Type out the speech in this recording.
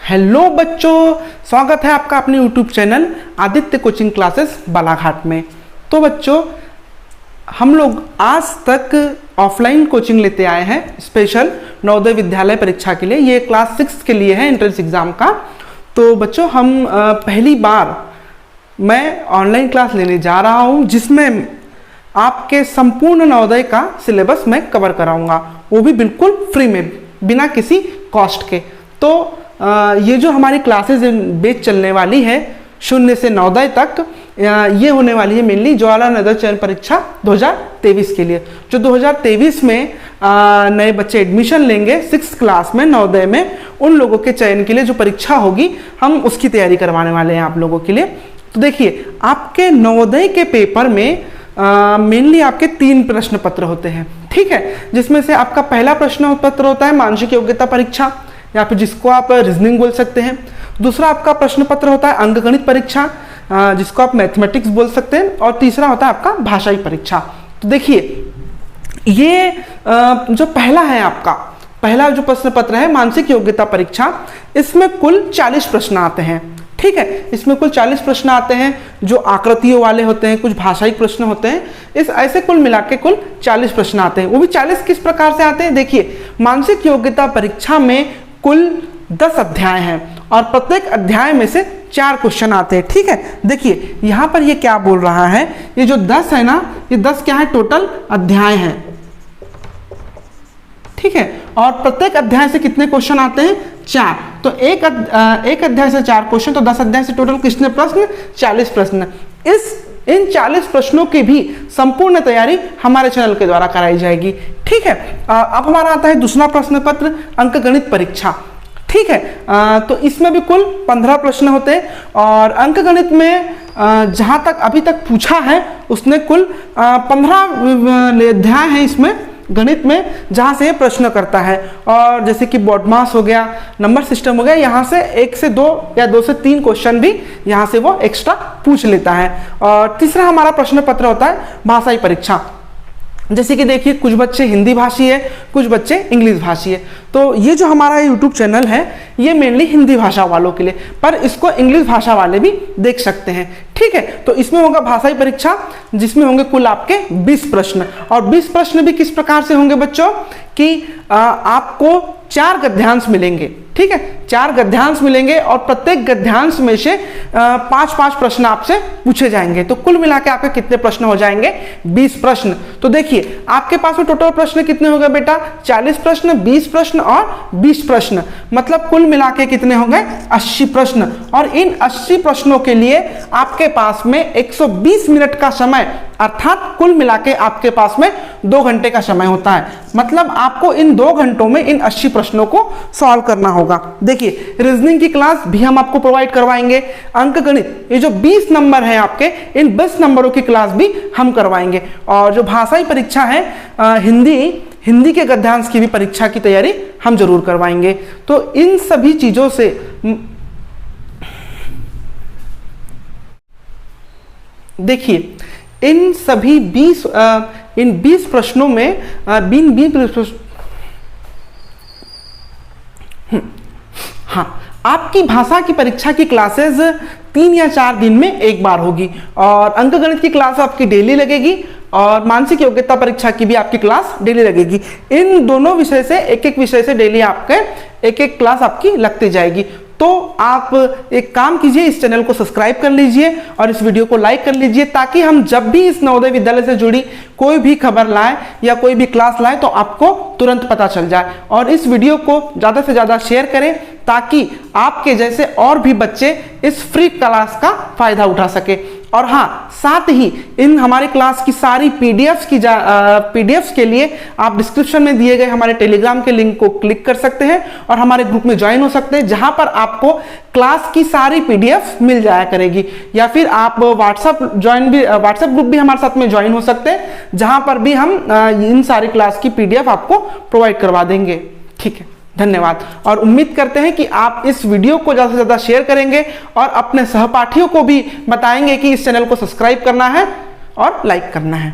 Hello बच्चों, स्वागत है आपका अपने YouTube channel Aditya coaching classes Balaghat में। तो बच्चों, हम लोग आज तक ऑफलाइन कोचिंग लेते आए हैं स्पेशल नवोदय विद्यालय परीक्षा के लिए। ये क्लास 6 के लिए है एंट्रेंस एग्जाम का। तो बच्चों, हम पहली बार मैं ऑनलाइन क्लास लेने जा रहा हूँ जिसमें आपके संपूर्ण नवोदय का सिलेबस मैं कवर कराऊंगा, वो भी बिल्कुल फ्री में, बिना किसी कॉस्ट के। तो ये जो हमारी क्लासेस बैच चलने वाली है 0 से नवोदय तक, ये होने वाली है मेनली जवाहरलाल नेहरू चयन परीक्षा 2023 के लिए। जो 2023 में नए बच्चे एडमिशन लेंगे 6th क्लास में नवोदय में, उन लोगों के चयन के लिए जो परीक्षा होगी हम उसकी तैयारी करवाने वाले हैं आप लोगों के लिए। तो देखिए, आपके नवोदय के पेपर में मेनली आपके 3 प्रश्न पत्र होते हैं, ठीक है। जिसमें से आपका पहला प्रश्न पत्र होता है मानसिक योग्यता परीक्षा, या फिर जिसको आप रीजनिंग बोल सकते हैं। दूसरा आपका प्रश्न पत्र होता है अंकगणित परीक्षा, जिसको आप मैथमेटिक्स बोल सकते हैं। और तीसरा होता है आपका भाषाई परीक्षा। तो देखिए, ये जो पहला है आपका पहला जो प्रश्न पत्र है मानसिक योग्यता परीक्षा, इसमें कुल 40 प्रश्न आते हैं, ठीक है। इसमें कुल 40 प्रश्न आते हैं जो आकृतियों वाले होते हैं, कुछ भाषाई प्रश्न होते हैं। इस ऐसे कुल मिला के कुल 40 प्रश्न आते हैं। वो भी 40 किस प्रकार से आते हैं? देखिए, मानसिक योग्यता परीक्षा में कुल 10 अध्याय हैं और प्रत्येक अध्याय में से 4 क्वेश्चन आते हैं, ठीक है। देखिए यहां पर ये क्या बोल रहा है, ये जो 10 है ना, ये 10 क्या है? टोटल अध्याय हैं, ठीक है। और प्रत्येक अध्याय से कितने क्वेश्चन आते हैं? 4। तो एक अध्याय से 4 क्वेश्चन, तो 10 अध्याय से टोटल कितने प्रश्न? 40 प्रश्न। इन 40 प्रश्नों की भी संपूर्ण तैयारी हमारे चैनल के द्वारा कराई जाएगी, ठीक है। अब हमारा आता है दूसरा प्रश्न पत्र अंकगणित परीक्षा, ठीक है। तो इसमें भी कुल 15 प्रश्न होते हैं। और अंकगणित में जहां तक अभी तक पूछा है उसने कुल 15 अध्याय हैं इसमें गणित में, जहां से ये प्रश्न करता है। और जैसे कि बॉडमास हो गया, नंबर सिस्टम हो गया, यहाँ से 1 से 2 या 2 से 3 क्वेश्चन भी यहाँ से वो एक्स्ट्रा पूछ लेता है। और तीसरा हमारा प्रश्न पत्र होता है भाषाई परीक्षा। जैसे कि देखिए, कुछ बच्चे हिंदी भाषी है, कुछ बच्चे इंग्लिश भाषी है। तो ये जो हमारा YouTube चैनल है ये मेनली हिंदी भाषा वालों के लिए, पर इसको इंग्लिश भाषा वाले भी देख सकते हैं, ठीक है। तो इसमें होगा भाषाई परीक्षा, जिसमें होंगे कुल आपके 20 प्रश्न। और 20 प्रश्न भी किस प्रकार से होंगे बच्चों कि आपको 4 गद्यांश मिलेंगे, ठीक है। 4 गद्यांश मिलेंगे और प्रत्येक गद्यांश में से 5-5 प्रश्न आपसे पूछे जाएंगे। तो कुल मिला के आपके कितने प्रश्न हो जाएंगे? 20 प्रश्न। तो देखिए, आपके पास में टोटल प्रश्न कितने हो गए बेटा? 40 प्रश्न, 20 प्रश्न और 20 प्रश्न, मतलब कुल मिला के कितने हो गए? 80 प्रश्न। और इन 80 प्रश्नों के लिए आपके पास में 120 मिनट का समय, अर्थात कुल मिला के आपके पास में 2 घंटे का समय होता है। मतलब आपको इन 2 घंटों में इन 80 प्रश्नों को सॉल्व करना होगा। देखिए, रीजनिंग की क्लास भी हम आपको प्रोवाइड करवाएंगे। अंकगणित, ये जो 20 नंबर है आपके, इन 20 नंबरों की क्लास भी हम करवाएंगे। और जो भाषाई परीक्षा है हिंदी के गद्यांश की भी परीक्षा की तैयारी हम जरूर करवाएंगे। तो इन सभी चीजों से देखिए, इन सभी 20 प्रश्नों में हाँ, आपकी भाषा की परीक्षा की क्लासेस 3 या 4 दिन में एक बार होगी। और अंकगणित की क्लास आपकी डेली लगेगी और मानसिक योग्यता परीक्षा की भी आपकी क्लास डेली लगेगी। इन दोनों विषय से एक विषय से डेली आपके एक क्लास आपकी लगती जाएगी। तो आप एक काम कीजिए, इस चैनल को सब्सक्राइब कर लीजिए और इस वीडियो को लाइक कर लीजिए, ताकि हम जब भी इस नवोदय विद्यालय से जुड़ी कोई भी खबर लाएं या कोई भी क्लास लाएं तो आपको तुरंत पता चल जाए। और इस वीडियो को ज़्यादा से ज़्यादा शेयर करें, ताकि आपके जैसे और भी बच्चे इस फ्री क्लास का फायदा उठा सके। और हाँ, साथ ही इन हमारे क्लास की सारी पीडीएफ्स के लिए आप डिस्क्रिप्शन में दिए गए हमारे टेलीग्राम के लिंक को क्लिक कर सकते हैं और हमारे ग्रुप में ज्वाइन हो सकते हैं, जहां पर आपको क्लास की सारी पीडीएफ मिल जाया करेगी। या फिर आप व्हाट्सएप ग्रुप भी हमारे साथ में ज्वाइन हो सकते हैं, जहां पर भी हम इन सारी क्लास की पीडीएफ आपको प्रोवाइड करवा देंगे, ठीक है। धन्यवाद। और उम्मीद करते हैं कि आप इस वीडियो को ज़्यादा से ज़्यादा शेयर करेंगे और अपने सहपाठियों को भी बताएंगे कि इस चैनल को सब्सक्राइब करना है और लाइक करना है।